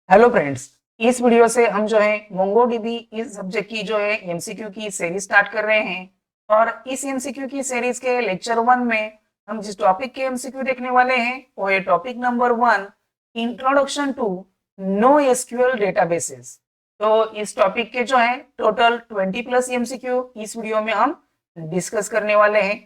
Hello friends. इस video से हम जो है मोंगोडीबी इस सब्जेक्ट की जो है एमसीक्यू की सीरीज स्टार्ट कर रहे हैं। और इस एमसीक्यू की सीरीज के लेक्चर 1 में हम जिस टॉपिक के एमसीक्यू देखने वाले हैं वो है topic number 1, introduction to no SQL databases. तो इस टॉपिक के जो है टोटल 20 प्लस एमसीक्यू इस वीडियो में हम डिस्कस करने वाले हैं।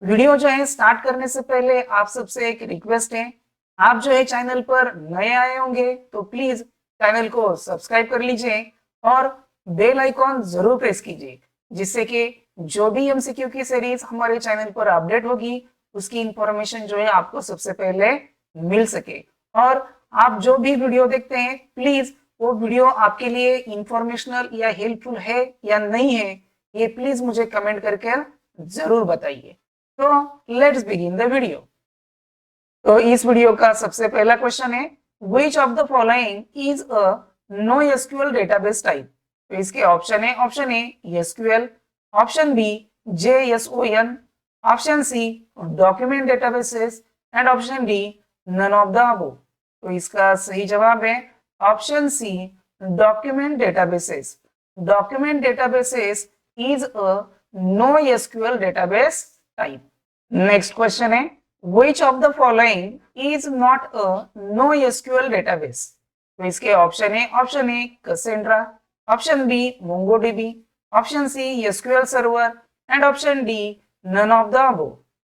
वीडियो जो है स्टार्ट करने से पहले आप सबसे एक रिक्वेस्ट है, आप जो है चैनल पर नए आए होंगे तो प्लीज चैनल को सब्सक्राइब कर लीजिए और बेल आइकॉन जरूर प्रेस कीजिए, जिससे कि जो भी एमसीक्यू की सीरीज हमारे चैनल पर अपडेट होगी उसकी इंफॉर्मेशन जो है आपको सबसे पहले मिल सके। और आप जो भी वीडियो देखते हैं प्लीज वो वीडियो आपके लिए इंफॉर्मेशनल या हेल्पफुल है या नहीं है, ये प्लीज मुझे कमेंट करके जरूर बताइए। तो लेट्स बिगिन द वीडियो। तो इस वीडियो का सबसे पहला क्वेश्चन है, which of the following is a no SQL database type. तो इसके ऑप्शन है, option A SQL, option B JSON, option C document databases and option D none of the above. तो इसका सही जवाब है option C document databases. Document databases is a no SQL database type. Next question है, which of the following is not a NoSQL database। तो इसके option है, option A Cassandra, option B MongoDB, option C SQL server and option D none of the above.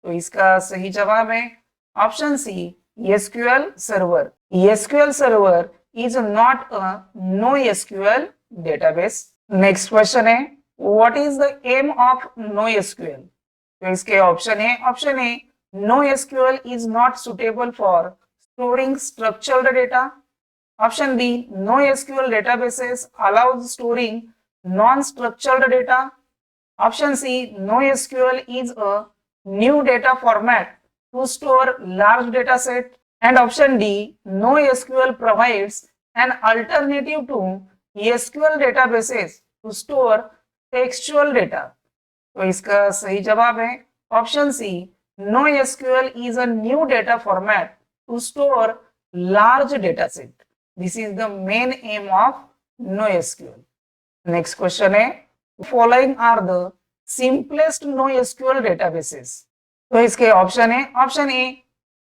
तो इसका सही जवाब है option C SQL server. SQL server is not a NoSQL database। Next question है, what is the aim of NoSQL। तो इसके option है, option A NoSQL is not suitable for storing structured data. Option B, NoSQL databases allows storing non-structured data. Option C, NoSQL is a new data format to store large data set. And option D, NoSQL provides an alternative to SQL databases to store textual data. तो इसका सही जवाब है option C, NoSQL is a new data format to store large data set. This is the main aim of NoSQL. Next question है, following are the simplest NoSQL databases। तो इसके option है, option A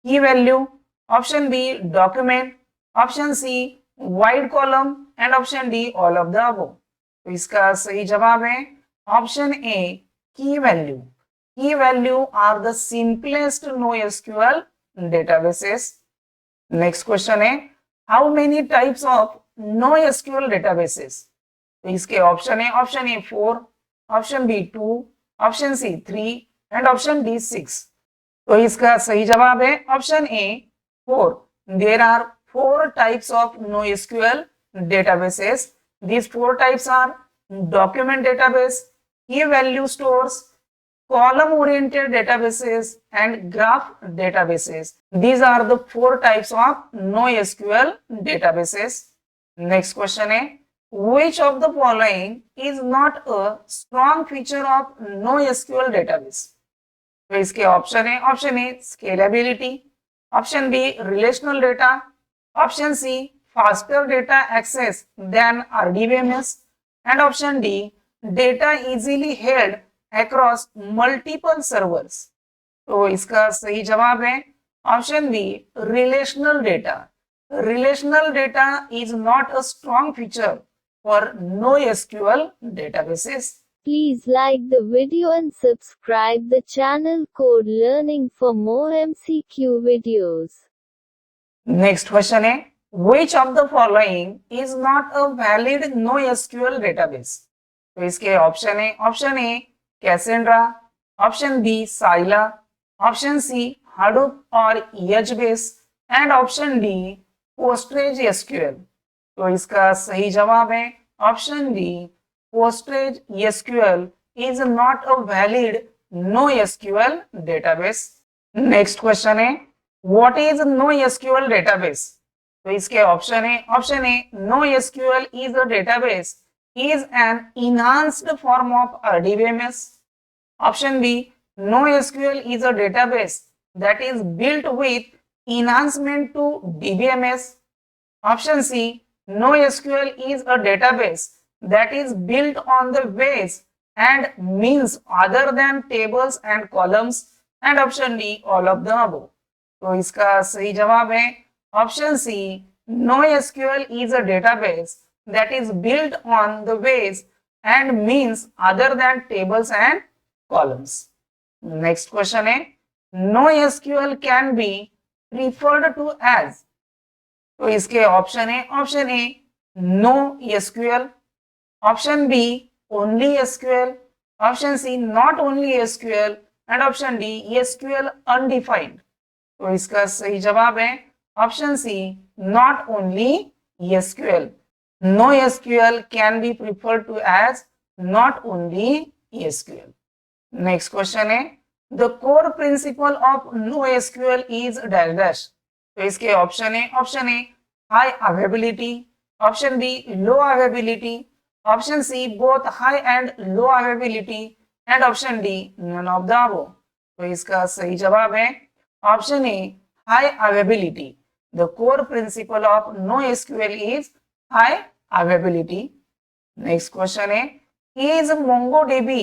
key value, option B document, option C wide column and option D all of the above. तो इसका सही जवाब है option A key value. Key value are the simplest NoSQL databases. Next question है, how many types of NoSQL databases। तो इसके option है, option A 4, option B 2, option C 3 and option D 6। तो इसका सही जवाब है option A 4। There are 4 types of NoSQL databases. These 4 types are document database, key value stores, column oriented databases and graph databases. These are the 4 types of NoSQL databases. Next question है, which of the following is not a strong feature of NoSQL database। तो इसके option है, option A scalability, option B relational data, option C faster data access then RDBMS and option D data easily held across multiple servers। तो इसका सही जवाब है option B relational data. Relational data is not a strong feature for NoSQL databases। Please like the video and subscribe the channel Code Learning for more MCQ videos. Next question है, which of the following is not a valid NoSQL database। तो इसके option है, option A Cassandra, option B Scylla, option C Hadoop और EHBase and option D Postgres SQL। तो इसका सही जवाब है option D Postgres SQL is not a valid NoSQL database. Next question है, व्हाट इज NoSQL डेटाबेस। तो इसके option है, option A NoSQL is a database is an enhanced form of RDBMS. Option B, NoSQL is a database that is built with enhancement to DBMS. Option C, NoSQL is a database that is built on the ways and means other than tables and columns, and option D, all of the above. तो इसका सही जवाब है option C, NoSQL is a database that is built on the ways and means other than tables and columns. Next question है, NoSQL can be referred to as, तो इसके option है, option A no SQL, option B only SQL, option C not only SQL, and option D SQL undefined. तो इसका सही जवाब है option C, not only SQL. No SQL can be preferred to as not only SQL. Next question है, the core principle of no SQL is dash dash. तो इसके option है, option A high availability, option B low availability, option C both high and low availability, and option D none of the above. तो इसका सही जवाब है option A high availability. The core principle of no SQL is high availability. Next question है, is MongoDB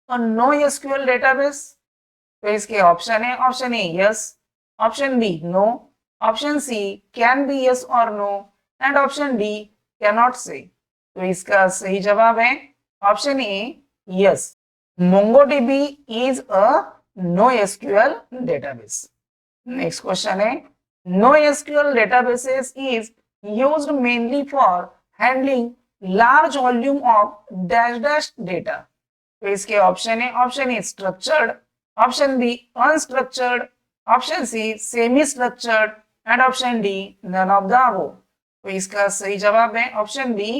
a NoSQL database? तो इसके option है, option A yes, option B no, option C can be yes और no, and option D can not say. तो इसका सही जवाब है option A yes, MongoDB is a NoSQL database. Next question है, NoSQL databases is used mainly for handling large volume of dash dash data. तो इसके option है, option A structured, option B unstructured, option C semi structured, and option D none of the above. तो इसका सही जवाब है option B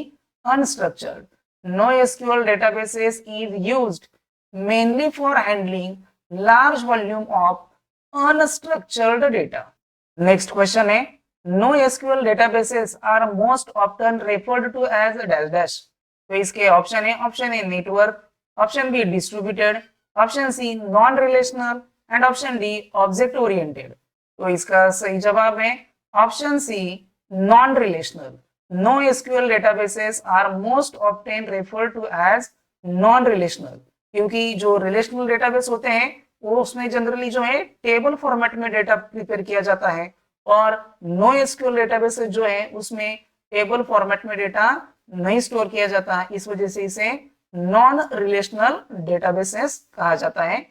unstructured. NoSQL databases is used mainly for handling large volume of unstructured data. Next question है, NoSQL databases are most often referred to as dash dash. तो इसके option है, option A network, option B distributed, option C non relational, and option D object oriented. तो इसका सही जवाब है option C non relational. NoSQL databases are most often referred to as non relational, क्योंकि जो रिलेशनल डेटाबेस होते हैं वो उसमें जनरली जो है टेबल फॉर्मेट में डेटा प्रिपेयर किया जाता है, और NoSQL डेटाबेस जो है उसमें टेबल फॉर्मेट में डेटा नहीं स्टोर किया जाता है, इस वजह से इसे नॉन रिलेशनल डेटाबेसेस कहा जाता है।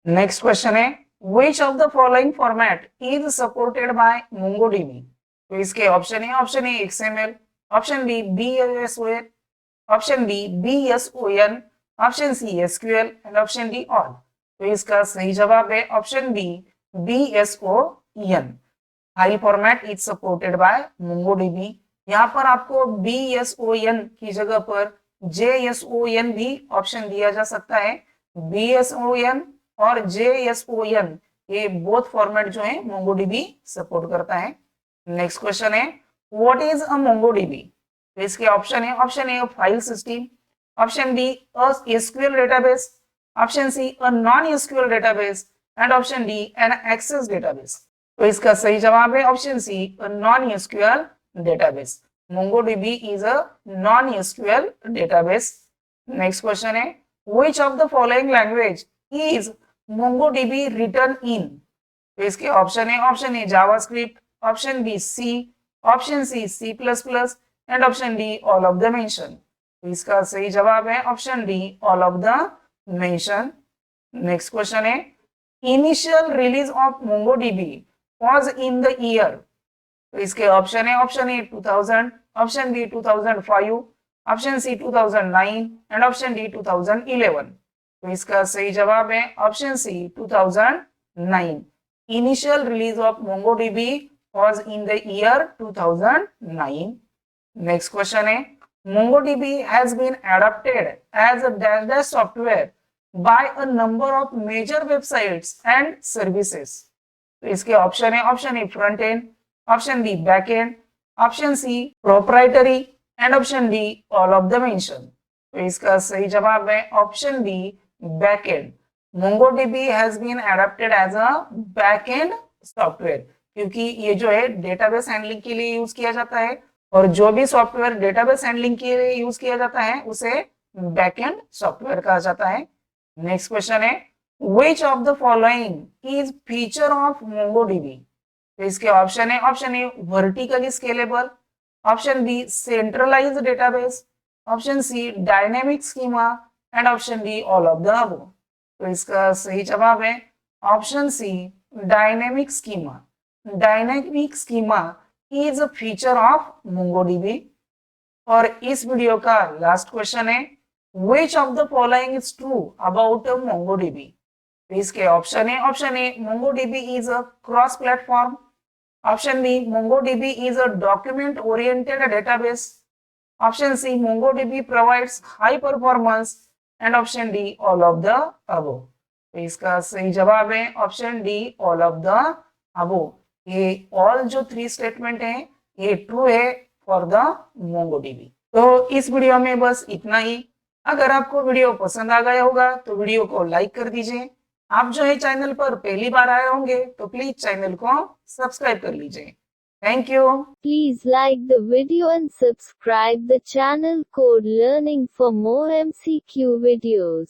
नेक्स्ट क्वेश्चन है, which of the following format is supported by MongoDB? तो इसके ऑप्शन है, option A XML, option B BSON, option B BSON, option C SQL, and option D all. तो इसका सही जवाब है option B BSON। File format is supported by MongoDB। यहाँ पर आपको BSON की जगह पर JSON भी ऑप्शन दिया जा सकता है। BSON और JSON ये बोथ फॉर्मेट जो है MongoDB सपोर्ट करता है। नेक्स्ट क्वेश्चन है, व्हाट इज अ MongoDB? तो इसके ऑप्शन है, option A file system, option B a SQL database, option C a non SQL database, and option D an access database. तो इसका सही जवाब है option C a non SQL database. MongoDB is a non-SQL database. Next question है, which of the following language is MongoDB written in? तो इसके option है, option A JavaScript, option B C, option C C++, and option D all of the mention. तो इसका सही जवाब है option D all of the mention. Next question है, initial release of MongoDB was in the year? तो इसके option है, option A 2000, option B 2005, option C 2009, and option D 2011। तो इसका सही जवाब है option C 2009। Initial release of MongoDB was in the year 2009. Next question है, MongoDB has been adopted as a dash dash software by a number of major websites and services. तो इसके option है, option A front end, option B back end, option C proprietary, and option D all of the mention. तो इसका सही जवाब है option B back end. MongoDB has been adopted as a back end software, क्योंकि ये जो है database handling के लिए यूज किया जाता है और जो भी सॉफ्टवेयर डेटाबेस हैंडलिंग के लिए यूज किया जाता है उसे बैकएंड सॉफ्टवेयर कहा जाता है। नेक्स्ट क्वेश्चन है, which of the following is feature of MongoDB? तो इसके ऑप्शन है, option A vertically scalable, option B centralised database, option C dynamic schema and option D all of the above. तो इसका सही जवाब है option C dynamic schema. Dynamic schema is a feature of MongoDB. और इस video का last question है, which of the following is true about MongoDB? तो इसके ऑप्शन है, option A MongoDB is a cross platform, option B MongoDB is a document oriented database, option C MongoDB provides high performance and option D all of the above। तो इसका सही जवाब है option D all of the above। ये all जो 3 statement हैं ये true है फॉर द MongoDB। तो इस वीडियो में बस इतना ही। अगर आपको वीडियो पसंद आ गया होगा तो वीडियो को लाइक कर दीजिए। आप जो है चैनल पर पहली बार आए होंगे तो प्लीज चैनल को सब्सक्राइब कर लीजिए। Thank you. Please like the video and subscribe the channel Code Learning for more MCQ videos.